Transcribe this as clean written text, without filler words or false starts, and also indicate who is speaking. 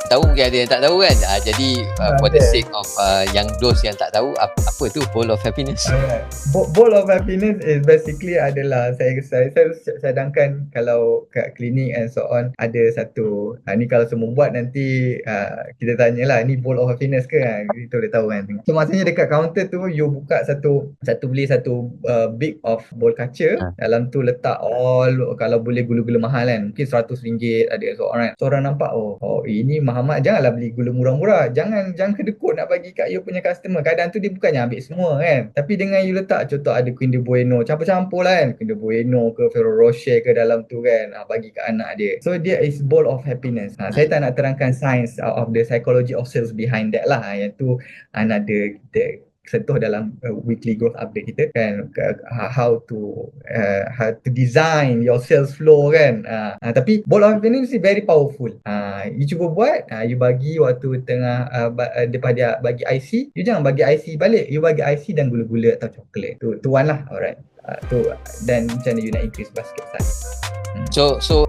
Speaker 1: tahu, mungkin ada yang tak tahu kan. Jadi for the sake of yang those yang tak tahu, apa tu bowl of happiness?
Speaker 2: Bowl of happiness is basically adalah saya cadangkan kalau kat klinik and so on ada satu ni kalau semua buat nanti kita tanyalah ni bowl of happiness ke kan, kita boleh tahu kan. So maksudnya dekat kaunter tu you buka beli satu big of bowl kaca, dalam tu letak all, kalau boleh gula-gula mahal kan, mungkin RM100 ada seorang. So orang nampak oh ini Muhammad janganlah beli gula murah-murah, jangan kedekut nak bagi kat you punya customer. Kadang tu dia bukannya ambil semua kan, tapi dengan you letak contoh ada Kinder Bueno campur-campur lah kan, Kinder Bueno ke Ferrero Rocher ke dalam tu kan, bagi kat anak dia. So dia is bowl of happiness. Saya tak nak terangkan science of the psychology of sales behind that lah, yang tu another kita sentuh dalam weekly growth update kita kan, how to design your sales flow kan. Tapi bowl of happiness is very powerful. You cuba buat, you bagi waktu tengah daripada bagi IC, you jangan bagi IC balik, you bagi IC dan gula-gula atau coklat. Tu one lah. Alright. Tu dan macam mana you nak increase basket size.
Speaker 1: So